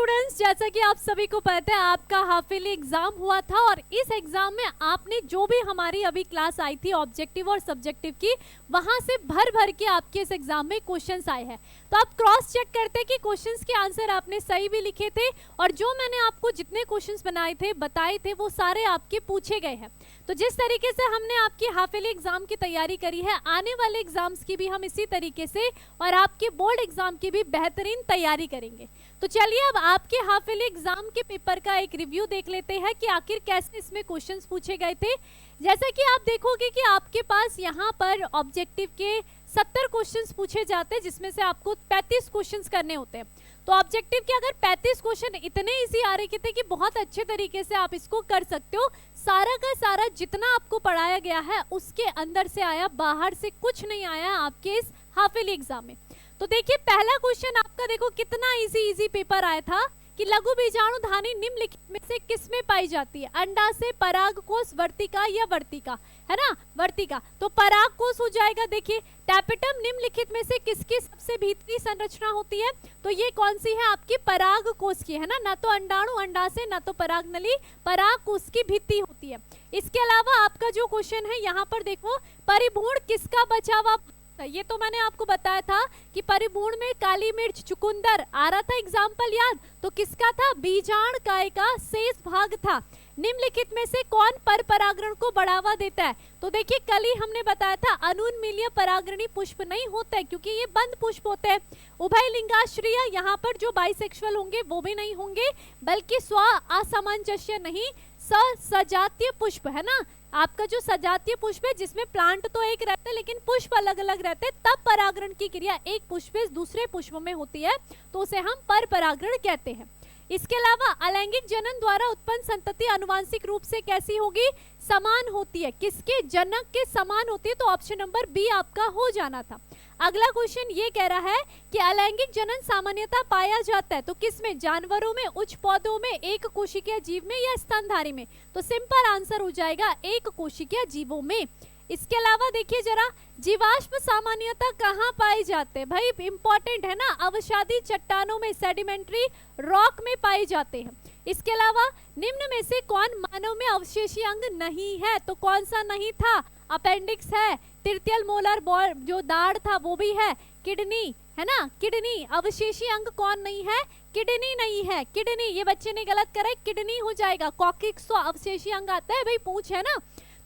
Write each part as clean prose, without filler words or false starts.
Students, जैसा कि आप सभी को पता है आपका हाफ ईयरली एग्जाम हुआ था और इस एग्जाम में आपने जो भी हमारी अभी क्लास आई थी ऑब्जेक्टिव और सब्जेक्टिव की, वहां से भर भर के आपके इस एग्जाम में क्वेश्चंस आए हैं। तो आप क्रॉस चेक करते हैं कि क्वेश्चंस के आंसर आपने सही भी लिखे थे और जो मैंने आपको जितने क्वेश्चंस बनाए थे बताए थे वो सारे आपके पूछे गए हैं। तो जिस तरीके से हमने आपकी हाफ ईयरली एग्जाम की तैयारी करी है, आने वाले एग्जाम्स की भी हम इसी तरीके से और आपके बोर्ड एग्जाम की भी बेहतरीन तैयारी करेंगे। तो चलिए अब आपके हाफ ईयरली एग्जाम के पेपर का एक रिव्यू देख लेते हैं कि आखिर कैसे इसमें क्वेश्चंस पूछे गए थे। जैसा कि आप देखोगे कि आपके पास यहाँ पर ऑब्जेक्टिव के 70 क्वेश्चंस पूछे जाते हैं, जिसमें से आपको 35 क्वेश्चंस करने होते हैं। तो ऑब्जेक्टिव के अगर 35 क्वेश्चन इतने इजी आ रहे थे कि बहुत अच्छे तरीके से आप इसको कर सकते हो। सारा का सारा जितना आपको पढ़ाया गया है उसके अंदर से आया, बाहर से कुछ नहीं आया आपके इस हाफ ईयरली एग्जाम में। तो देखिए पहला क्वेश्चन आपका देखो कितना इजी पेपर आया था कि लघु बीजाणुधानी निम्नलिखित में से किसमें पाई जाती है? अंडा से, परागकोश, वर्तिका या वर्तिका, है ना, वर्तिका। तो परागकोश हो जाएगा। देखिए टैपेटम निम्नलिखित में से किसकी सबसे भीतरी संरचना होती है? तो ये कौन सी है? आपकी परागकोश की, है ना तो अंडाणु अंडा से, ना तो परागनली, परागकोश की भित्ति होती है। इसके अलावा आपका जो क्वेश्चन है यहाँ पर देखो, परिभ्रूण किसका बचा हुआ? ये तो मैंने आपको बताया था कि परिभ्रूण में काली मिर्च, चुकंदर आ रहा था एग्जाम्पल याद, तो किसका था? बीजाणुकाय का शेष भाग था। निम्नलिखित में से कौन पर परागण को बढ़ावा देता है? तो देखिए कल ही हमने बताया था अनुन्मीलिय परागणी पुष्प नहीं होता है क्योंकि ये बंद पुष्प होते हैं। उभयलिंगाश्रय, यहाँ पर जो बाइसेक्सुअल होंगे वो भी नहीं होंगे, बल्कि स्व असामंजस्य नहीं, सजातीय पुष्प, है ना। आपका जो सजातीय पुष्प है जिसमें प्लांट तो एक रहता है लेकिन पुष्प अलग अलग रहते हैं, तब परागण की क्रिया एक पुष्प से दूसरे पुष्प में होती है, तो उसे हम पर परागण कहते हैं। इसके अलावा अलैंगिक जनन द्वारा उत्पन्न संतति आनुवांशिक रूप से कैसी होगी? समान होती है। किसके? जनक के समान होती है। तो ऑप्शन नंबर बी आपका हो जाना था। अगला क्वेश्चन ये कह रहा है कि अलैंगिक जनन सामान्यतः पाया जाता है तो किसमें? जानवरों में, उच्च पौधों में, एक कोशिकीय जीव में या स्तनधारी में? तो सिंपल आंसर हो जाएगा एक कोशिकीय जीवों में। इसके अलावा देखिए जरा, जीवाश्म सामान्यतः कहाँ पाए जाते हैं? भाई इंपॉर्टेंट है ना, अवसादी चट्टानों में, सेडिमेंट्री रॉक में पाए जाते हैं। इसके अलावा निम्न में से कौन मानव में अवशेषी अंग नहीं है? तो कौन सा नहीं था? अपेंडिक्स है, तृतीय मोलर बॉल जो दाढ़ था वो भी है, किडनी, है ना, किडनी। अवशेषी अंग कौन नहीं है? किडनी नहीं है, किडनी। ये बच्चे ने गलत करा है, किडनी हो जाएगा। कॉकिक्स तो अवशेषी अंग आता है भाई, पूछ है ना,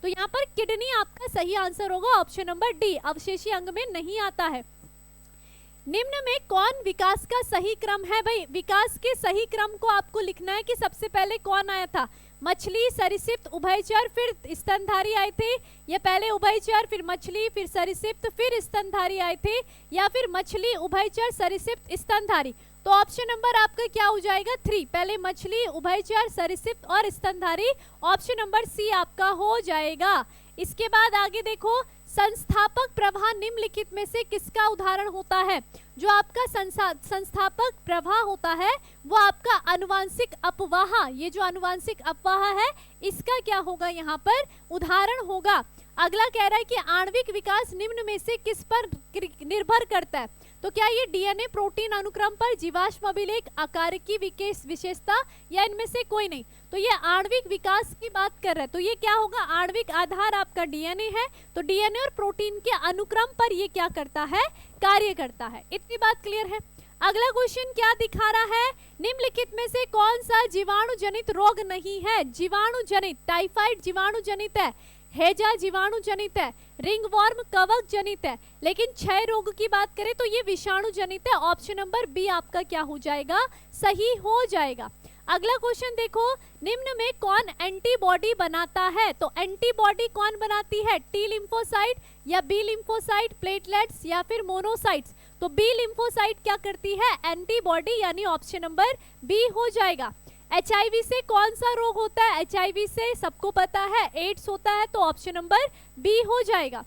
तो यहाँ पर किडनी आपका सही आंसर होगा, ऑप्शन नंबर डी, अवशेषी अंग में नहीं आता है। निम्न में कौन विकास का सही क्रम है? भाई विकास के सही क्रम को आपको लिखना है कि सबसे पहले कौन आया था? मछली, सरीसृप, उभयचर, फिर स्तनधारी आए थे, या पहले उभयचर फिर मछली फिर सरीसृप फिर स्तनधारी आए थे, या फिर मछली, उभयचर, सरीसृप, स्तनधारी? तो ऑप्शन नंबर आपका क्या हो जाएगा? 3, पहले मछली, उभयचर, सरीसृप और स्तनधारी। ऑप्शन नंबर सी आपका हो जाएगा। इसके बाद आगे देखो, संस्थापक प्रवाह निम्नलिखित में से किसका उदाहरण होता है? जो आपका संस्थापक प्रवाह होता है वो आपका अनुवांशिक अपवाह, ये जो अनुवांशिक अपवाह है इसका क्या होगा? यहाँ पर उदाहरण होगा। अगला कह रहा है कि आणविक विकास निम्न में से किस पर निर्भर करता है? तो क्या ये डीएनए प्रोटीन अनुक्रम पर, जीवाश्म अभिलेख, आकार की विशेषता, या इनमें से कोई नहीं? तो ये आणविक विकास की बात कर रहा है, तो ये क्या होगा? आणविक आधार आपका डीएनए है, तो डीएनए और प्रोटीन के अनुक्रम पर ये क्या करता है? कार्य करता है। इतनी बात क्लियर है। अगला क्वेश्चन क्या दिखा रहा है? निम्नलिखित में से कौन सा जीवाणु जनित रोग नहीं है? जीवाणु जनित, टाइफाइड जीवाणु जनित है, हैजा जीवाणु जनित है, रिंगवॉर्म कवक जनित है, लेकिन क्षय रोग की बात करें तो ये विषाणु जनित है। ऑप्शन नंबर बी आपका क्या हो जाएगा? सही हो जाएगा। अगला क्वेश्चन देखो, निम्न में कौन एंटीबॉडी बनाता है? तो एंटीबॉडी कौन बनाती है? टी लिम्फोसाइट या बी लिम्फोसाइट, प्लेटलेट्स या फिर मोनोसाइट्स? तो बी लिम्फोसाइट क्या करती है? एंटीबॉडी, यानी ऑप्शन नंबर बी हो जाएगा। एचआईवी से कौन सा रोग होता है? एचआईवी से सबको पता है एड्स होता है, तो ऑप्शन नंबर बी हो जाएगा।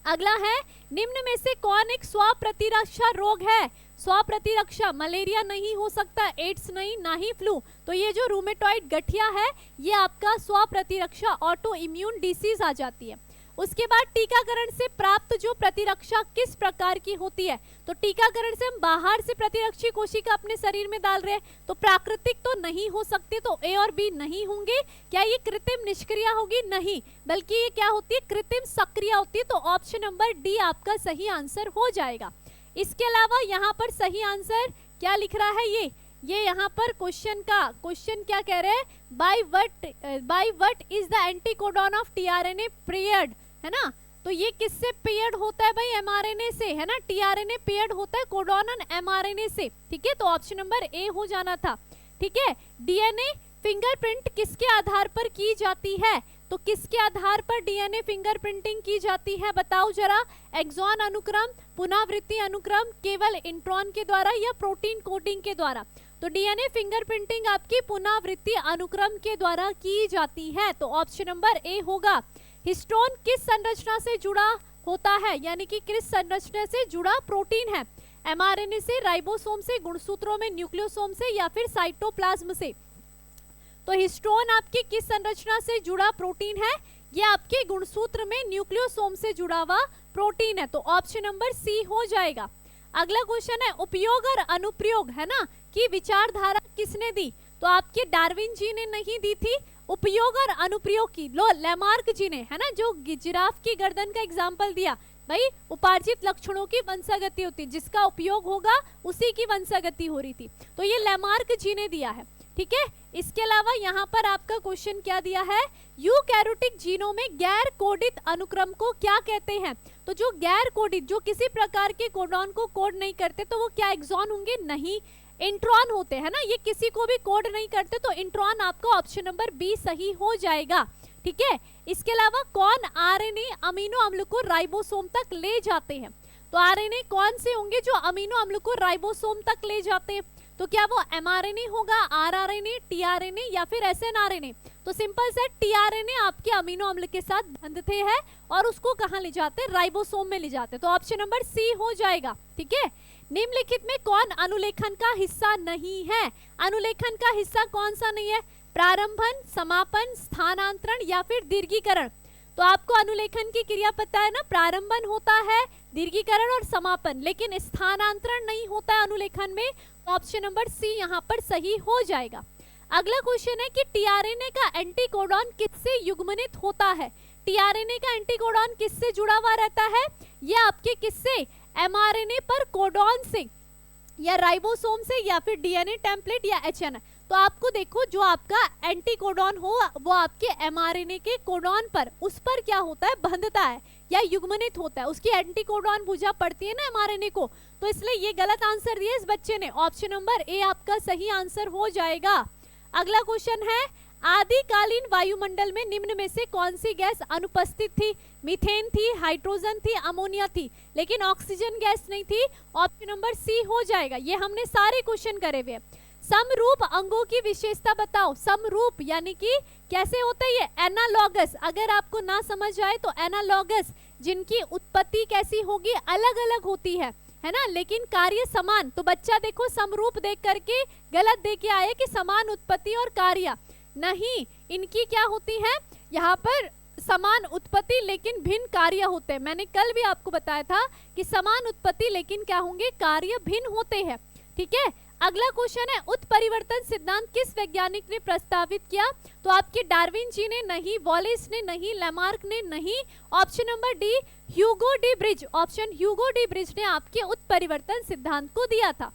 अगला है, निम्न में से कौन एक स्व प्रतिरक्षा रोग है? स्व प्रतिरक्षा, मलेरिया नहीं हो सकता, एड्स नहीं, ना ही फ्लू, तो ये जो रूमेटॉइड गठिया है ये आपका स्व प्रतिरक्षा ऑटो इम्यून डिसीज आ जाती है। उसके बाद टीकाकरण से प्राप्त जो प्रतिरक्षा किस प्रकार की होती है, तो टीकाकरण से हम बाहर से प्रतिरक्षी कोशिका अपने शरीर में डाल रहे हैं, तो प्राकृतिक तो नहीं हो सकती, तो ए और बी नहीं होंगे। क्या ये कृत्रिम निष्क्रिया होगी? नहीं, बल्कि ये क्या होती है? कृत्रिम सक्रिया होती है। तो ऑप्शन नंबर डी आपका सही आंसर हो जाएगा। इसके अलावा यहाँ पर सही आंसर क्या लिख रहा है? ये यहाँ पर क्वेश्चन क्या कह रहे हैं? By what is the anticodon of tRNA paired, है ना। तो ये किससे पेयर्ड होता है भाई? एमआरएनए से, है ना। टीआरएनए पेयर्ड होता है कोडॉन और एमआरएनए से, ठीक है। तो ऑप्शन नंबर ए हो जाना था, ठीक है। डीएनए फिंगरप्रिंट किसके आधार पर की जाती है? तो किसके आधार पर डीएनए फिंगरप्रिंटिंग की जाती है? बताओ जरा। एक्सॉन अनुक्रम, पुनरावृत्ति अनुक्रम, केवल इंट्रॉन के द्वारा या प्रोटीन कोडिंग के द्वारा? तो डीएनए फिंगरप्रिंटिंग आपकी पुनरावृत्ति अनुक्रम के द्वारा की जाती है। तो ऑप्शन नंबर ए होगा। हिस्टोन किस संरचना से जुड़ा होता है, यानी कि किस संरचना से जुड़ा प्रोटीन है? एमआरएनए से, राइबोसोम से, गुणसूत्रों में न्यूक्लियोसोम से या फिर साइटोप्लाज्म से? तो हिस्टोन आपकी किस संरचना से जुड़ा प्रोटीन है? ये आपके गुणसूत्र में न्यूक्लियोसोम से जुड़ा हुआ प्रोटीन है। तो ऑप्शन नंबर सी हो जाएगा। अगला क्वेश्चन है उपयोग और अनुप्रयोग, है ना, कि विचारधारा किसने दी? तो आपके डार्विन जी ने नहीं दी थी। उपयोग और अनुप्रयोग की लो लैमार्क जी ने, है ना, जो जिराफ की गर्दन का एग्जाम्पल दिया। भाई उपार्जित लक्षणों की वंशागति होती है, जिसका उपयोग होगा उसी की वंशागति हो रही थी, तो ये लैमार्क जी ने दिया है, ठीक है। इसके अलावा यहाँ पर आपका क्वेश्चन क्या दिया है? यूकैरियोटिक जीनों में गैर कोडित अनुक्रम को क्या कहते हैं? तो जो गैर कोडित, जो किसी प्रकार के कोडॉन को कोड नहीं करते, तो वो क्या एक्सॉन होंगे? नहीं, इंट्रॉन होते हैं ना। ये किसी को भी कोड नहीं करते, तो इंट्रॉन आपका ऑप्शन नंबर बी सही हो जाएगा, ठीक है। इसके अलावा कौन आरएनए अमीनो अम्ल को राइबोसोम तक ले जाते हैं? तो आरएनए कौन से होंगे जो अमीनो अम्ल को राइबोसोम तक ले जाते हैं? तो क्या वो एमआरएनए होगा, आरआरएनए, टीआरएनए या फिर एसएनआरएनए? तो सिंपल से टीआरएनए आपके अमीनो अम्ल के साथ बंधते हैं और उसको कहाँ ले जाते हैं? राइबोसोम में ले जाते हैं। तो ऑप्शन नंबर सी हो जाएगा, ठीक है। निम्नलिखित में कौन अनुलेखन का हिस्सा नहीं है? अनुलेखन का हिस्सा कौन सा नहीं है? प्रारंभन, समापन, स्थानांतरण या फिर दीर्घीकरण? तो आपको अनुलेखन की क्रिया पता है ना, प्रारंभन होता है, दीर्घीकरण और समापन, लेकिन स्थानांतरण नहीं होता है अनुलेखन में। ऑप्शन नंबर सी यहाँ पर सही हो जाएगा। अगला क्वेश्चन है कि टीआरएनए का एंटीकोडॉन किससे युग्मनित होता है? टीआरएनए का एंटीकोडॉन किससे जुड़ा हुआ रहता है? ये आपके किससे? एमआरएनए पर कोडॉन से, या राइबोसोम से, या फिर डीएनए टेम्पलेट या एचएनए। तो आपको देखो, जो आपका एंटीकोडॉन हो वो आपके एमआरएनए के कोडॉन पर, उस पर क्या होता है? बंधता है या युग्मनित होता है, उसकी एंटीकोडॉन भुजा पड़ती है ना एमआरएनए को। तो इसलिए ये गलत आंसर दिया इस बच्चे ने। ऑप्शन नंबर ए आपका सही आंसर हो जाएगा। अगला क्वेश्चन है आदिकालीन वायुमंडल में निम्न में से कौन सी गैस अनुपस्थित थी? मीथेन थी, हाइड्रोजन थी, अमोनिया थी, लेकिन ऑक्सीजन गैस नहीं थी। ऑप्शन नंबर सी हो जाएगा। ये हमने सारे क्वेश्चन करे हुए। समरूप अंगों की विशेषता बताओ। समरूप यानी कि कैसे होता है ये? एनालॉगस। अगर आपको ना समझ आए तो एनालॉगस, जिनकी उत्पत्ति कैसी होगी? अलग अलग होती है ना, लेकिन कार्य समान। तो बच्चा देखो समरूप देख करके गलत दे के आए कि समान उत्पत्ति और कार्य नहीं, इनकी क्या होती है यहाँ पर? समान उत्पत्ति लेकिन भिन्न कार्य होते हैं। मैंने कल भी आपको बताया था कि समान उत्पत्ति लेकिन क्या होंगे? कार्य भिन्न होते हैं, ठीक है। अगला क्वेश्चन है उत्परिवर्तन सिद्धांत किस वैज्ञानिक ने प्रस्तावित किया? तो आपके डार्विन जी ने नहीं, वॉलेस ने नहीं, लैमार्क ने नहीं। Option number D Hugo de bridge. Option Hugo de bridge ने आपके उत्परिवर्तन सिद्धांत को दिया था।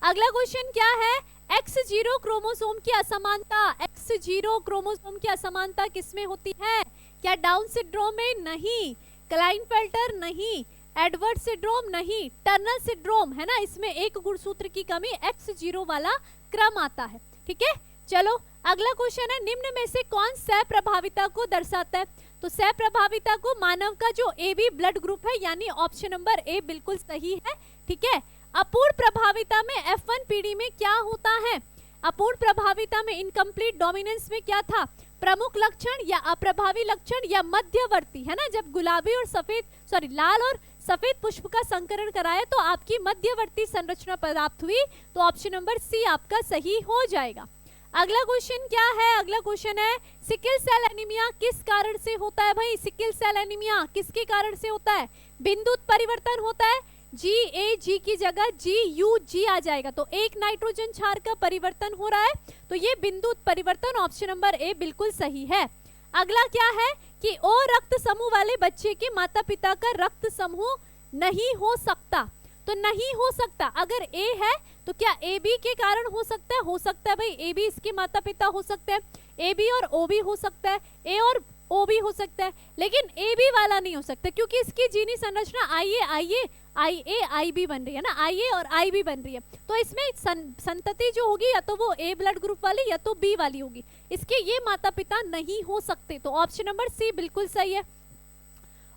अगला क्वेश्चन क्या है? X0 क्रोमोसोम की असमानता। X0 क्रोमोसोम की असमानता किसमें होती है? क्या डाउन सिंड्रोम में? नहीं। क्लाइनफेल्टर नहीं, एडवर्ड सिंड्रोम नहीं, टर्नर सिंड्रोम, है ना, इसमें एक गुणसूत्र की कमी, X0 वाला क्रम आता है, ठीक है। चलो अगला क्वेश्चन है निम्न में से कौन सह प्रभाविता को दर्शाता है? तो सह प्रभाविता को मानव का जो AB ब्लड ग्रुप है, यानी ऑप्शन नंबर ए बिल्कुल सही है, ठीक है। अपूर्ण प्रभाविता में F1 पीढ़ी में क्या होता है? अपूर्ण प्रभाविता में इनकम्प्लीट डोमिनेंस में क्या था? प्रमुख लक्षण या अप्रभावी लक्षण या मध्यवर्ती, है ना। जब गुलाबी और सफेद लाल और सफेद पुष्प का संकरण कराया तो आपकी मध्यवर्ती संरचना प्राप्त हुई। तो ऑप्शन नंबर सी आपका सही हो जाएगा। अगला क्वेश्चन क्या है, अगला क्वेश्चन है सिकल सेल एनीमिया किस कारण से होता है भाई, सिकल सेल एनीमिया किसके कारण से होता है, बिंदु परिवर्तन होता है, GAG की जगह GUG आ जाएगा, तो एक नाइट्रोजन क्षार का परिवर्तन हो रहा है, तो ये बिंदु परिवर्तन ऑप्शन नंबर ए बिल्कुल सही है। अगला क्या है कि ओ रक्त समूह वाले बच्चे के माता पिता का रक्त समूह नहीं हो सकता, तो नहीं हो सकता अगर ए है तो क्या ए बी के कारण हो सकता है भाई, ए बी इसके माता पिता हो सकते हैं, ए बी और ओ बी हो सकता है, ए और ओ भी हो सकता है, लेकिन ए बी वाला नहीं हो सकता क्योंकि इसकी जीनी संरचना आई बी बन रही है ना, आई ए और आई बी बन रही है, तो इसमें संतति जो होगी या तो वो ए ब्लड ग्रुप वाली या तो बी वाली होगी, इसके ये माता पिता नहीं हो सकते, तो ऑप्शन नंबर सी बिल्कुल सही है।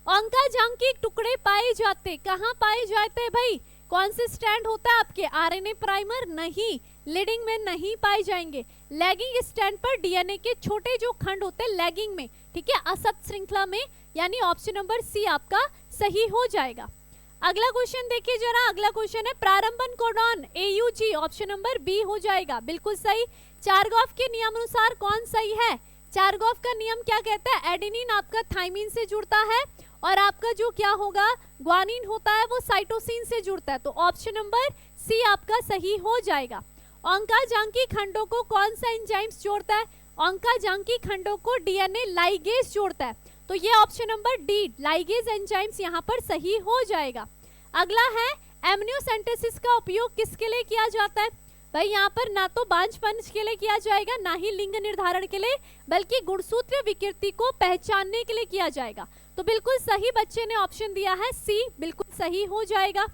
ऑंकाजांग के टुकड़े पाए जाते, कहाँ पाए जाते हैं भाई, कौन से स्टैंड होता है आपके, आरएनए प्राइमर नहीं, लीडिंग में नहीं पाए जाएंगे, लैगिंग स्टैंड पर डीएनए के छोटे जो खंड होते हैं लैगिंग में, ठीक है, असत श्रृंखला में, यानी ऑप्शन नंबर सी आपका सही हो जाएगा। अगला क्वेश्चन देखिए जरा, अगला क्वेश्चन है प्रारंभन codon AUG, option number B हो जाएगा, बिल्कुल सही। चारगॉफ के नियमानुसार कौन सही है, चारगॉफ का नियम क्या कहता है, एडेनिन आपका थाइमिन से जुड़ता है और आपका जो क्या होगा ग्वानिन होता है वो साइटोसिन से जुड़ता है, तो ऑप्शन नंबर सी आपका सही हो जाएगा। ऑंकाजांकी खंडों को कौन सा एंजाइम्स जोड़ता है, ऑंकाजांकी खंडों को डीएनए लाइगेज जोड़ता है, तो ये option number D ligase enzymes यहाँ पर सही हो जाएगा। अगला है एमनियोसेंटेसिस का उपयोग किसके लिए किया जाता है भाई, यहाँ पर ना तो बांझपन के लिए किया जाएगा ना ही लिंग निर्धारण के लिए, बल्कि गुणसूत्र विकृति को पहचानने के लिए किया जाएगा, तो बिल्कुल सही बच्चे ने ऑप्शन दिया है सी, बिल्कुल सही हो जाएगा।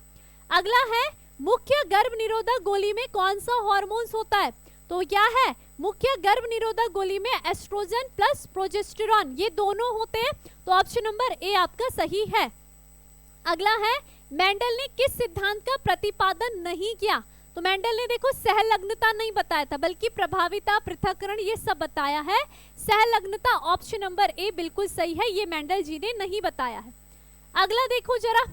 अगला है मुख्य गर्भ निरोधक गोली में कौन सा हार्मोन्स होता है, तो क्या है मुख्य गर्भ निरोधक गोली में एस्ट्रोजन प्लस प्रोजेस्टेरॉन ये दोनों होते हैं, तो ऑप्शन नंबर ए आपका सही है। अगला है मेंडल ने किस सिद्धांत का प्रतिपादन नहीं किया, तो मेंडल ने देखो सहलग्नता नहीं बताया था बल्कि प्रभाविता पृथक्करण ये सब बताया है, सहलग्नता ऑप्शन नंबर ए बिल्कुल सही है, ये मेंडल जी ने नहीं बताया है। अगला देखो जरा,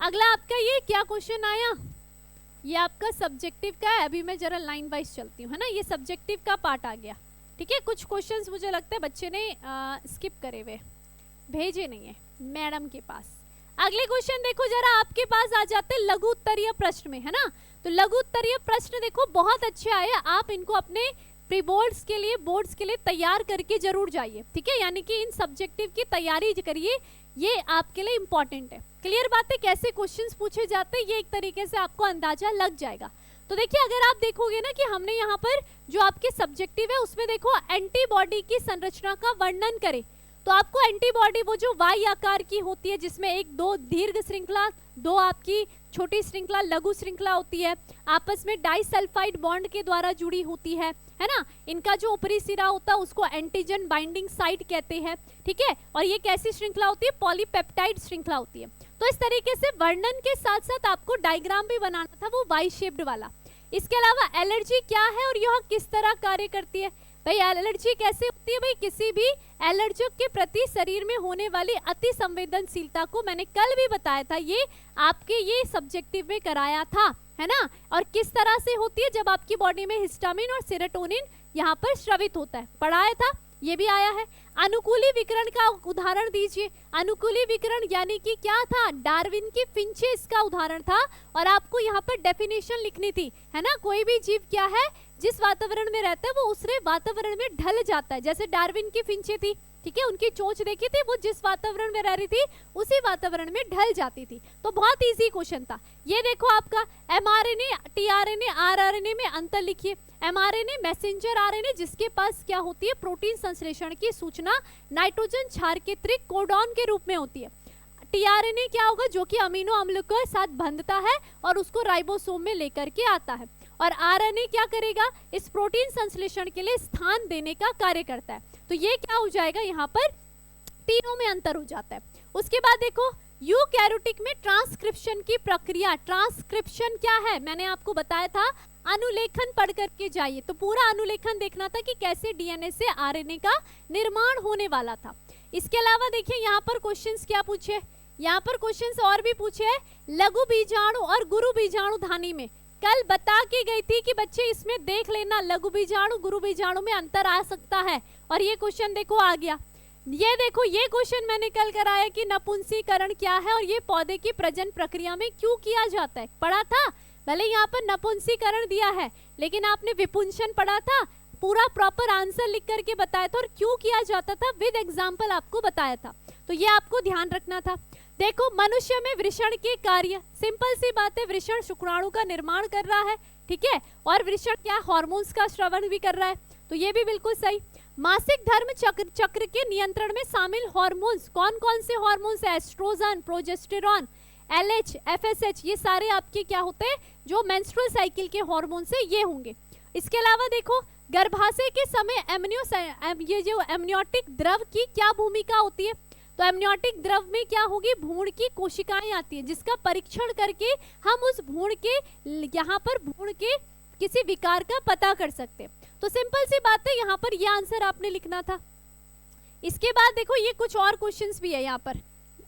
अगला आपका ये क्या क्वेश्चन आया, ये आपका सब्जेक्टिव का है, अभी मैं जरा लाइन वाइज चलती हूँ, है ना, ये सब्जेक्टिव का पार्ट आ गया, ठीक है, कुछ क्वेश्चंस मुझे लगता है बच्चे ने स्किप करे हुए, भेजे नहीं है मैडम के पास। अगले क्वेश्चन देखो जरा, आपके पास आ जाते हैं लघु उत्तरीय प्रश्न में, है ना, तो लघु उत्तरीय प्रश्न देखो बहुत अच्छे आए, आप इनको अपने प्री बोर्ड्स के लिए बोर्ड्स के लिए तैयार करके जरूर जाइए, ठीक है, यानी कि इन सब्जेक्टिव की तैयारी करिए, ये आपके लिए इंपॉर्टेंट है। क्लियर बात है, कैसे क्वेश्चंस पूछे जाते हैं ये एक तरीके से आपको अंदाजा लग जाएगा। तो देखिए अगर आप देखोगे ना कि हमने यहाँ पर जो आपके सब्जेक्टिव है उसमें देखो एंटीबॉडी की संरचना का वर्णन करे, तो आपको एंटीबॉडी वो जो वाई आकार की होती है जिसमें एक दो दीर्घ श्रृंखला, दो आपकी छोटी श्रृंखला लघु श्रृंखला होती है, आपस में डाइसल्फाइड बॉन्ड के द्वारा जुड़ी होती है ना, इनका जो ऊपरी सिरा होता है उसको एंटीजन बाइंडिंग साइट कहते हैं, ठीक है, और ये कैसी श्रृंखला होती है, पॉलीपेप्टाइड श्रृंखला होती है। तो इस तरीके से वर्णन के साथ साथ आपको डायग्राम भी बनाना था वो वाई शेप्ड वाला। इसके अलावा एलर्जी क्या है और यह किस तरह कार्य करती है भाई, एलर्जी कैसे होती है भाई, किसी भी एलर्जिक के प्रति शरीर में होने वाली अति संवेदनशीलता को मैंने कल भी बताया था, ये आपके ये सब्जेक्टिव में कराया था, है ना, और किस तरह से होती है जब आपकी बॉडी में हिस्टामिन और सेरोटोनिन यहाँ पर स्रावित होता है, पढ़ाया था, ये भी आया है। अनुकूली विकिरण का उदाहरण दीजिए, अनुकूली विकिरण यानी कि क्या था, डार्विन की फिंचेस का उदाहरण था, और आपको यहाँ पर डेफिनेशन लिखनी थी, है ना, कोई भी जीव क्या है जिस वातावरण में रहता है वो उसरे वातावरण में ढल जाता है, जैसे डार्विन की फिंचे थी, ठीक है, उनकी चोंच देखी थी, वो जिस वातावरण में रह रही थी उसी वातावरण में ढल जाती थी, तो बहुत इजी क्वेश्चन था। ये देखो आपका एमआरएनए, टीआरएनए, आरआरएनए में अंतर लिखिए। एमआरएनए मैसेंजर आरएनए जिसके पास क्या होती है, प्रोटीन संश्लेषण की सूचना नाइट्रोजन क्षार के त्रिक कोडॉन के रूप में होती है। टीआरएनए क्या होगा, जो कि अमीनो अम्ल के साथ बंधता है और उसको राइबोसोम में लेकर के आता है, और आरएनए क्या करेगा, इस प्रोटीन संश्लेषण के लिए स्थान देने का कार्य करता है। तो ये क्या हो जाएगा, यहाँ पर तीनों में अंतर हो जाता है। उसके बाद देखो यूकैरियोटिक में ट्रांसक्रिप्शन की प्रक्रिया, ट्रांसक्रिप्शन क्या है मैंने आपको बताया था, अनुलेखन पढ़ करके जाइए, तो पूरा अनुलेखन देखना था कि कैसे डीएनए से आरएनए का निर्माण होने वाला था। इसके अलावा देखिए यहाँ पर क्वेश्चंस क्या पूछे, यहाँ पर क्वेश्चंस और भी पूछे, लघु बीजाणु और गुरु बीजाणु धानी में कल बता के गई थी कि बच्चे इसमें देख लेना लघु बीजाणु गुरु बीजाणु में अंतर आ सकता है। और ये क्वेश्चन देखो आ गया। ये देखो ये क्वेश्चन मैंने कल कराया कि नपुंसकीकरण क्या है और ये पौधे की प्रजनन प्रक्रिया में क्यों किया जाता है, पढ़ा था। भले यहाँ पर नपुंसकीकरण दिया है लेकिन आपने विपुंसन पढ़ा था, पूरा प्रॉपर आंसर लिख करके बताया था और क्यों किया जाता था विद एग्जाम्पल आपको बताया था। तो ये आपको ध्यान रखना था। देखो मनुष्य में वृषण के कार्य, सिंपल सी बात है, वृषण शुक्राणु का निर्माण कर रहा है, ठीक है, और वृषण क्या हार्मोन्स का श्रवण भी कर रहा है, तो ये भी बिल्कुल सही। मासिक धर्म चक्र के नियंत्रण में शामिल हार्मोन्स, कौन कौन से हार्मोन्स है, एस्ट्रोजन, प्रोजेस्टेरॉन, LH, FSH, ये सारे आपके क्या होते हैं जो मेंस्ट्रुअल साइकिल के हार्मोन से ये होंगे। इसके अलावा देखो गर्भाशय के समय ये जो एमनियोटिक द्रव की क्या भूमिका होती है, तो एमनियोटिक द्रव में क्या होगी, भ्रूण की कोशिकाएं आती है जिसका परीक्षण करके हम उस भ्रूण के यहाँ पर भ्रूण के किसी विकार का पता कर सकते हैं। तो सिंपल सी बात है, यहाँ पर ये आंसर आपने लिखना था। इसके बाद देखो ये कुछ और क्वेश्चंस भी है, यहाँ पर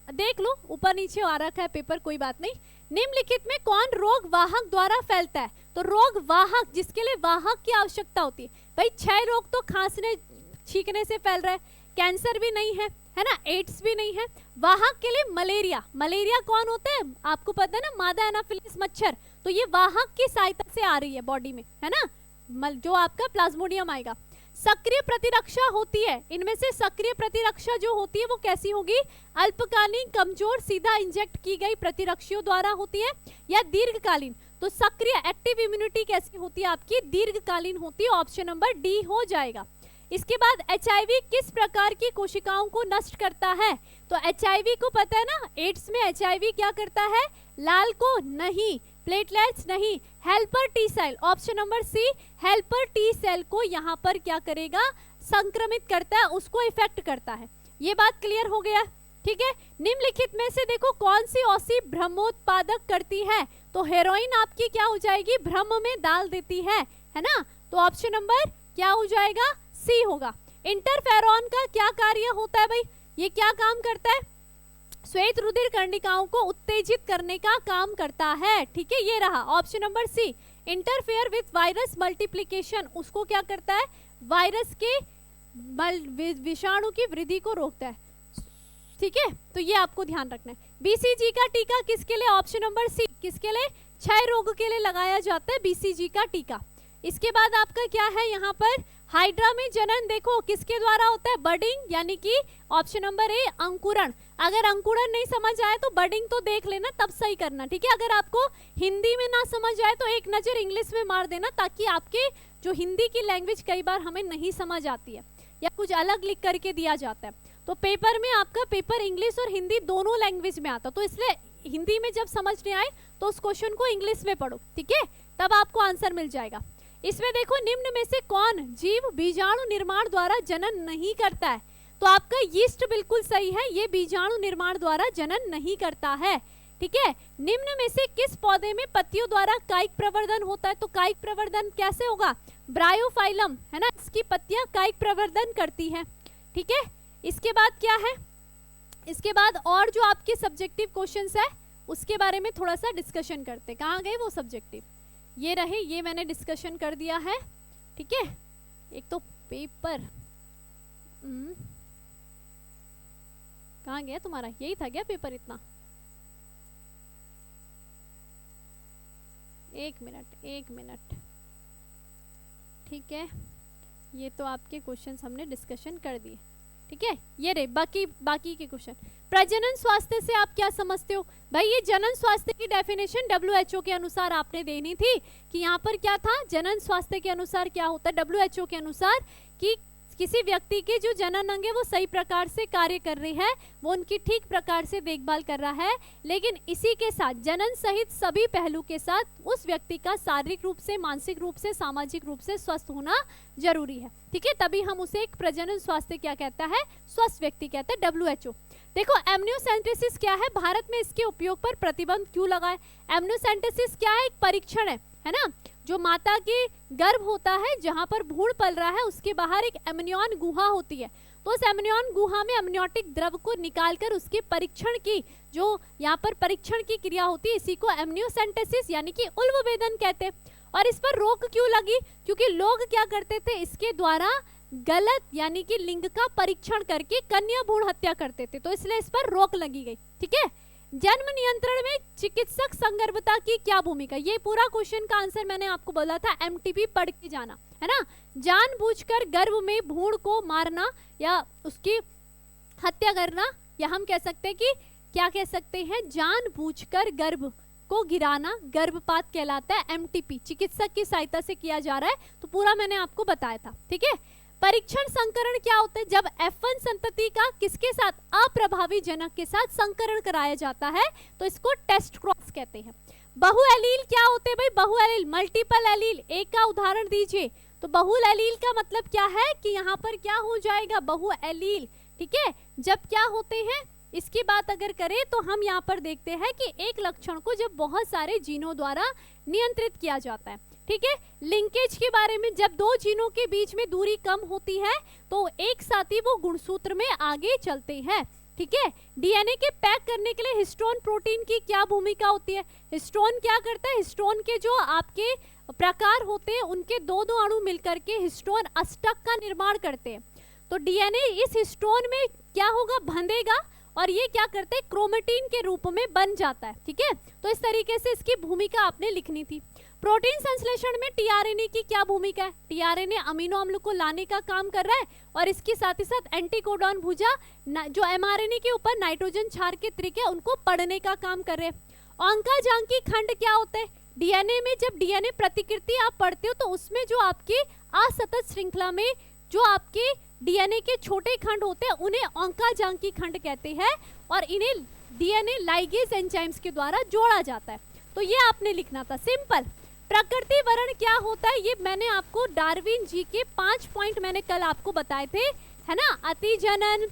देख लो, ऊपर नीचे आ रखा है पेपर, कोई बात नहीं। निम्नलिखित में कौन रोग वाहक द्वारा फैलता है, तो रोग वाहक जिसके लिए वाहक की आवश्यकता होती है, भाई 6 रोग तो खांसने छींकने से फैल रहा है, कैंसर भी नहीं है, है ना, एड्स भी नहीं है। वाहक के लिए मलेरिया, मलेरिया कौन होता है आपको पता है ना, मादा एनाफिलिस मच्छर, तो ये वाहक की सहायता से आ रही है बॉडी में, है ना, जो आपका प्लाज्मोडियम आएगा। सक्रिय प्रतिरक्षा होती है, इनमें से सक्रिय प्रतिरक्षा जो होती है वो कैसी होगी, अल्पकालीन कमजोर सीधा इंजेक्ट की गई प्रतिरक्षियों द्वारा होती है या दीर्घकालीन, तो सक्रिय एक्टिव इम्यूनिटी कैसी होती है आपकी, दीर्घकालीन होती है, ऑप्शन नंबर डी हो जाएगा। इसके बाद HIV किस प्रकार की कोशिकाओं को नष्ट करता है, तो HIV को पता है ना, एड्स में HIV क्या करता है, लाल को नहीं, प्लेटलेट्स नहीं, helper T cell, option number C, helper T cell को यहाँ पर क्या करेगा, संक्रमित करता है, उसको इफेक्ट करता है। ये बात क्लियर हो गया, ठीक है। निम्नलिखित में से देखो कौन सी औषधि भ्रमोत्पादक करती है, तो हेरोइन आपकी क्या हो जाएगी, भ्रम में डाल देती है ना, तो ऑप्शन नंबर क्या हो जाएगा, सी होगा। इंटरफेरॉन का क्या कार्य होता है भाई, ये क्या काम करता है, श्वेत रुधिर कर्णिकाओं को उत्तेजित करने का काम करता है, ठीक है, ये रहा option number C. Interfere with virus multiplication, उसको क्या करता है, वायरस के विषाणु की वृद्धि को रोकता है, ठीक है, तो ये आपको ध्यान रखना है। BCG का टीका किसके लिए, ऑप्शन नंबर सी, किसके लिए, क्षय रोग के लिए लगाया जाता है BCG का टीका। इसके बाद आपका क्या है यहाँ पर, हाइड्रा में जनन देखो किसके द्वारा होता है, बडिंग, यानी कि ऑप्शन नंबर ए अंकुरण। अगर अंकुरण नहीं समझ आए तो बडिंग तो देख लेना, तब सही करना, ठीक है। अगर आपको हिंदी में ना समझ आए तो एक नजर इंग्लिश में मार देना, ताकि आपके जो हिंदी की लैंग्वेज कई बार हमें नहीं समझ आती है या कुछ अलग लिख करके दिया जाता है, तो पेपर में आपका पेपर इंग्लिश और हिंदी दोनों लैंग्वेज में आता, तो इसलिए हिंदी में जब समझ नहीं आए तो उस क्वेश्चन को इंग्लिश में पढ़ो, ठीक है, तब आपको आंसर मिल जाएगा। इसमें देखो निम्न में से कौन जीव बीजाणु निर्माण द्वारा जनन नहीं करता है, तो आपका यीस्ट बिल्कुल सही है, ये बीजाणु निर्माण द्वारा जनन नहीं करता है, ठीक है। निम्न में से किस पौधे में पत्तियों द्वारा कायिक प्रवर्धन होता है, तो कायिक प्रवर्धन कैसे होगा, ब्रायोफाइलम, है ना, इसकी पत्तियां कायिक प्रवर्धन करती है, ठीक है। इसके बाद क्या है, इसके बाद और जो आपके सब्जेक्टिव क्वेश्चंस है उसके बारे में थोड़ा सा डिस्कशन करते, कहाँ गए वो सब्जेक्टिव, ये रहे, ये मैंने डिस्कशन कर दिया है, ठीक है। एक तो पेपर कहाँ गया तुम्हारा, यही था क्या पेपर इतना, एक मिनट, ठीक है, ये तो आपके क्वेश्चंस हमने डिस्कशन कर दिए, ठीक है। ये रहे बाकी के क्वेश्चन। प्रजनन स्वास्थ्य से आप क्या समझते हो, भाई ये जनन स्वास्थ्य की डेफिनेशन WHO के अनुसार आपने देनी थी, कि यहाँ पर क्या था, जनन स्वास्थ्य के अनुसार क्या होता है, WHO के अनुसार कि किसी व्यक्ति के जो जनन अंग है वो सही प्रकार से कार्य कर रही है, वो उनकी ठीक प्रकार से देखभाल कर रहा है, लेकिन इसी के साथ जनन सहित सभी पहलू के साथ उस व्यक्ति का शारीरिक रूप से, मानसिक रूप से, सामाजिक रूप से स्वस्थ होना जरूरी है, ठीक है, तभी हम उसे एक प्रजनन स्वास्थ्य क्या कहता है, स्वस्थ व्यक्ति कहता है WHO। देखो एमनियोसेंटेसिस क्या है, भारत में इसके उपयोग पर प्रतिबंध क्यों लगा है, एमनियोसेंटेसिस क्या है, एक परीक्षण है ना, जो माता के गर्भ होता है, जहां पर भ्रूण पल रहा है, उसके बाहर एक एमनियन गुहा होती है, तो उस एमनियन गुहा में एमनियोटिक द्रव को निकालकर उसके परीक्षण की, जो यहाँ पर परीक्षण की क्रिया होती है, इसी को एमनियोसेंटेसिस यानी कि उल्बवेदन कहते हैं। और इस पर रोक क्यों लगी? क्योंकि लोग क्या करते थे, इसके द्वारा गलत यानी कि लिंग का परीक्षण करके कन्या भ्रूण हत्या करते थे, तो इसलिए इस पर रोक लगी गई। ठीक है, जन्म नियंत्रण में चिकित्सक संगर्भता की क्या भूमिका? ये पूरा क्वेश्चन का आंसर मैंने आपको बोला था, एमटीपी पढ़ के जाना है ना। जानबूझकर गर्भ में भ्रूण को मारना या उसकी हत्या करना, या हम कह सकते हैं कि क्या कह सकते हैं, जानबूझकर गर्भ को गिराना गर्भपात कहलाता है। एमटीपी चिकित्सक की सहायता से किया जा रहा है, तो पूरा मैंने आपको बताया था। ठीक है, परीक्षण संकरण क्या होता है? जब F1 संतति का किसके साथ, अप्रभावी जनक के साथ संकरण कराया जाता है, तो इसको टेस्ट क्रॉस कहते हैं। बहुएलील क्या होते हैं भाई? बहुएलील मल्टीपल एलील, एक का उदाहरण दीजिए। तो बहुल एलील का मतलब क्या है कि यहाँ पर क्या हो जाएगा, बहुएलील। ठीक है, जब क्या होते हैं, इसकी बात अगर करें तो हम यहाँ पर देखते हैं कि एक लक्षण को जब बहुत सारे जीनों द्वारा नियंत्रित किया जाता है। ठीक है, लिंकेज के बारे में, जब दो जीनों के बीच में दूरी कम होती है तो एक साथ ही वो गुणसूत्र में आगे चलते हैं। ठीक है, डीएनए के पैक करने के लिए हिस्टोन प्रोटीन की क्या भूमिका होती है? हिस्टोन क्या करता है, हिस्टोन के जो आपके प्रकार होते हैं उनके दो दो अणु मिलकर के हिस्टोन अष्टक का निर्माण करते हैं। तो डीएनए इस हिस्टोन में क्या होगा, बंधेगा और ये क्या करते हैं, क्रोमेटिन के रूप में बन जाता है। ठीक है, तो इस तरीके से इसकी भूमिका आपने लिखनी थी। प्रोटीन संश्लेषण में टीआरएनए की क्या भूमिका है? टीआरएनए अमीनो अम्ल को लाने का काम कर रहा है और इसके साथ ही साथ एंटीकोडॉन भुजा जो एमआरएनए के ऊपर नाइट्रोजन क्षार के त्रिक है उनको पढ़ने का काम कर रहे हैं। ऑंकाजांकी खंड क्या होते हैं? डीएनए में जब डीएनए प्रतिकृति आप पढ़ते हो तो उसमें जो आपके असतत श्रृंखला में जो आपके डीएनए के छोटे खंड होते हैं उन्हें ऑंकाजांकी खंड कहते हैं और इन्हें डीएनए लाइगेज एंजाइम्स के द्वारा जोड़ा जाता है। तो ये आपने लिखना था, सिंपल। प्रकृति वर्ण क्या होता है? ये मैंने आपको डार्विन जी के 5 पॉइंट मैंने कल आपको बताए थे, है ना। अतिजनन,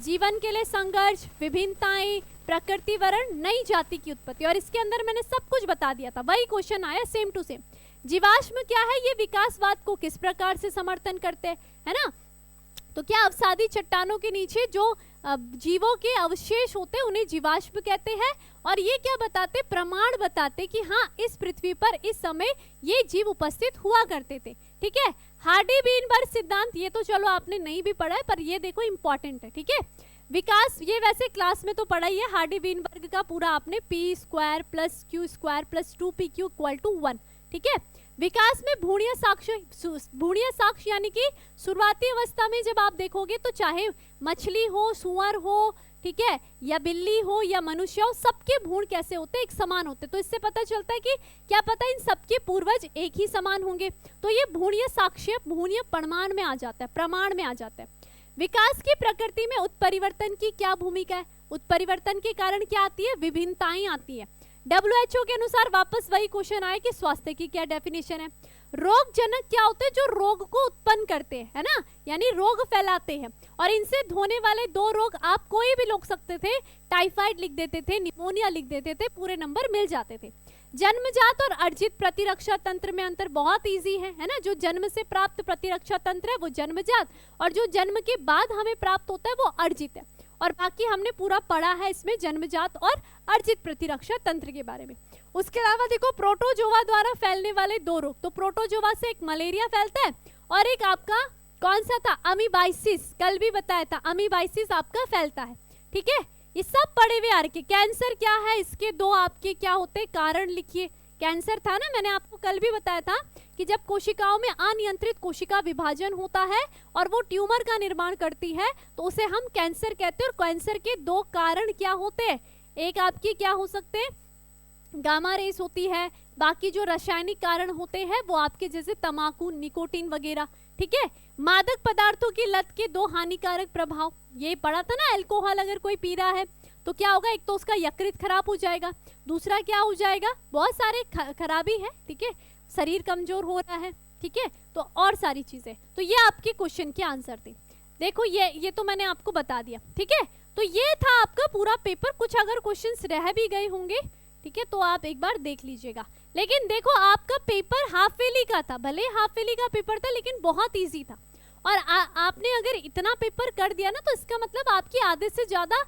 जीवन के लिए संघर्ष, विभिन्नताएं, प्रकृति वर्ण, नई जाति की उत्पत्ति, और इसके अंदर मैंने सब कुछ बता दिया था, वही क्वेश्चन आया सेम टू सेम। जीवाश्म क्या है? ये विकासवाद को किस प्रकार से समर्थन करते हैं, है ना। तो क्या अवसादी चट्टानों के नीचे जो जीवों के अवशेष होते हैं उन्हें जीवाश्म कहते हैं, और ये क्या बताते, प्रमाण बताते कि हाँ इस पृथ्वी पर इस समय ये जीव उपस्थित हुआ करते थे। ठीक है, हार्डी-बीनबर्ग सिद्धांत, ये तो चलो आपने नहीं भी पढ़ा है पर ये देखो इंपॉर्टेंट है। ठीक है, विकास, ये वैसे क्लास में तो पढ़ा ही है, हार्डी-बीनबर्ग का पूरा आपने p² + q² + 2pq = 1। ठीक है, विकास में भ्रूणीय साक्ष्य यानी कि शुरुआती अवस्था में जब आप देखोगे तो चाहे मछली हो, सुअर हो, ठीक है, या बिल्ली हो या मनुष्य हो, सबके भ्रूण कैसे होते हैं, एक समान होते हैं। तो इससे पता चलता है कि क्या पता इन सबके पूर्वज एक ही समान होंगे। तो ये भ्रूणीय साक्ष्य भ्रूणीय प्रमाण में आ जाता है, प्रमाण में आ जाता है। विकास की प्रकृति में उत्परिवर्तन की क्या भूमिका है? उत्परिवर्तन के कारण क्या आती है, विभिन्नताएं आती है। WHO के अनुसार वापस वही क्वेश्चन आया कि स्वास्थ्य की क्या डेफिनेशन है। रोगजनक क्या होते हैं? जो रोग को उत्पन्न करते हैं, है ना, यानी रोग फैलाते हैं। और इनसे होने वाले दो रोग आप कोई भी लिख सकते थे, टाइफाइड लिख देते थे, निमोनिया लिख देते थे, पूरे नंबर मिल जाते थे। जन्मजात और अर्जित प्रतिरक्षा तंत्र में अंतर बहुत इजी है ना। जो जन्म से प्राप्त प्रतिरक्षा तंत्र है वो जन्मजात, और जो जन्म के बाद हमें प्राप्त होता है वो अर्जित है। और बाकी हमने पूरा पढ़ा है इसमें जन्मजात और अर्जित प्रतिरक्षा तंत्र के बारे में। उसके अलावा देखो प्रोटोजोआ द्वारा फैलने वाले दो रोग, तो प्रोटोजोआ से एक मलेरिया फैलता है और एक आपका कौन सा था, अमीबाइसिस, कल भी बताया था, अमीबाइसिस आपका फैलता है। ठीक है, ये सब पढ़े हुए आर के। कैंसर क्या है, इसके दो आपके क्या होते हैं कारण लिखिए। कैंसर था ना, मैंने आपको कल भी बताया था कि जब कोशिकाओं में अनियंत्रित कोशिका विभाजन होता है और वो ट्यूमर का निर्माण करती है तो उसे हम कैंसर कहते हैं। और कैंसर के दो कारण क्या होते हैं, एक आपकी क्या हो सकते हैं, गामा रेस होती है, बाकी जो रासायनिक कारण होते हैं वो आपके जैसे तंबाकू, निकोटीन वगैरह। ठीक है, मादक पदार्थों की लत के दो हानिकारक प्रभाव, ये पढ़ा था ना। अल्कोहल अगर कोई पी रहा है तो क्या होगा, एक तो उसका यकृत खराब हो जाएगा, दूसरा क्या हो जाएगा, बहुत सारे खराबी है। ठीक है, शरीर कमजोर हो रहा है। ठीक है, तो और सारी चीजें। तो ये आपके क्वेश्चन के आंसर थे। देखो ये तो मैंने आपको बता दिया। ठीक है, तो ये था आपका पूरा पेपर। कुछ अगर क्वेश्चंस रह भी गए होंगे, ठीक है, तो आप एक बार देख लीजिएगा। लेकिन देखो आपका पेपर हाफ वेली का था, भले हाफ वेली का पेपर था लेकिन बहुत इजी था। और आपने अगर इतना पेपर कर दिया ना, तो इसका मतलब आपकी आधे से ज्यादा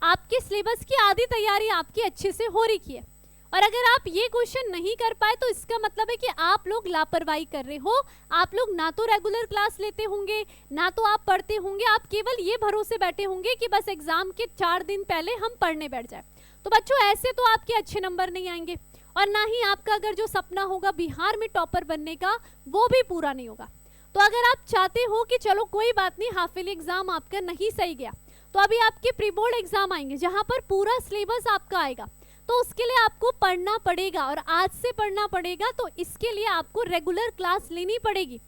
आपके सिलेबस की आधी तैयारी आपकी अच्छे से हो रही है। और अगर आप ये क्वेश्चन नहीं कर पाए तो इसका मतलब है कि आप लोग लापरवाही कर रहे हो। आप लोग ना तो रेगुलर क्लास लेते होंगे, ना तो आप पढ़ते होंगे, आप केवल ये भरोसे बैठे होंगे कि बस एग्जाम के 4 दिन पहले हम पढ़ने बैठ जाए। तो बच्चों ऐसे तो आपके अच्छे नंबर नहीं आएंगे, और ना ही आपका अगर जो सपना होगा बिहार में टॉपर बनने का वो भी पूरा नहीं होगा। तो अगर आप चाहते हो कि चलो कोई बात नहीं, हाफ ईयरली एग्जाम आपका नहीं सही गया, तो अभी आपके प्री बोर्ड एग्जाम आएंगे जहां पर पूरा सिलेबस आपका आएगा, तो उसके लिए आपको पढ़ना पड़ेगा और आज से पढ़ना पड़ेगा। तो इसके लिए आपको रेगुलर क्लास लेनी पड़ेगी।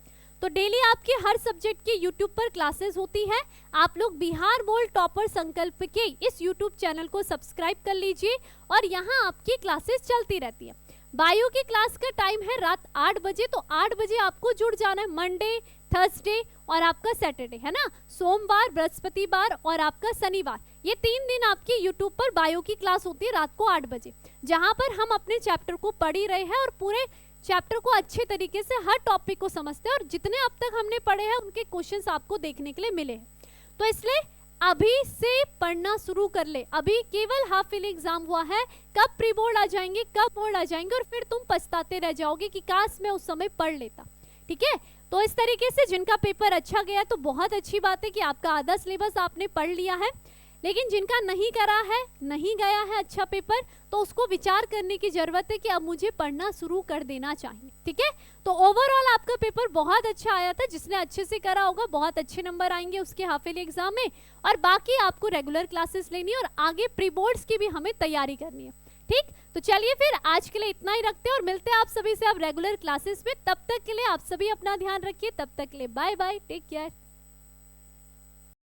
तो डेली आपके हर सब्जेक्ट की यूट्यूब पर क्लासेस होती है। आप लोग बिहार बोर्ड टॉपर संकल्प के इस यूट्यूब चैनल को सब्सक्राइब कर लीजिए और यहाँ आपकी क्लासेस चलती रहती है। बायो की क्लास का टाइम है रात 8 बजे, तो 8 बजे आपको जुड़ जाना है। मंडे, थर्सडे और आपका सैटरडे है ना, सोमवार, बृहस्पतिवार और आपका शनिवार, ये 3 दिन आपकी यूट्यूब पर बायो की क्लास होती है रात को 8 बजे, जहां पर हम अपने चैप्टर को पढ़ ही रहे हैं और पूरे चैप्टर को अच्छे तरीके से हर टॉपिक को समझते हैं और जितने अब तक हमने पढ़े हैं उनके क्वेश्चंस आपको देखने के लिए मिले हैं। तो इसलिए अभी से पढ़ना शुरू कर ले। अभी केवल हाफ ईयरली एग्जाम हुआ है, कब प्री बोर्ड आ जाएंगे, कब बोर्ड आ जाएंगे, और फिर तुम पछताते रह जाओगे कि काश मैं उस समय पढ़ लेता। ठीक है, तो इस तरीके से जिनका पेपर अच्छा गया तो बहुत अच्छी बात है कि आपका आधा सिलेबस आपने पढ़ लिया है, लेकिन जिनका नहीं करा है, नहीं गया है अच्छा पेपर, तो उसको विचार करने की जरूरत है कि अब मुझे पढ़ना शुरू कर देना चाहिए। ठीक है, तो ओवरऑल आपका पेपर बहुत अच्छा आया था। जिसने अच्छे से करा होगा बहुत अच्छे नंबर आएंगे उसके हाफ ईयरली एग्जाम में, और बाकी आपको रेगुलर क्लासेस लेनी है और आगे प्री बोर्ड्स की भी हमें तैयारी करनी है। ठीक, तो चलिए फिर आज के लिए इतना ही रखते हैं और मिलते हैं आप सभी से अब रेगुलर क्लासेस में। तब तक के लिए आप सभी अपना ध्यान रखिए, तब तक के लिए बाय बाय, टेक केयर।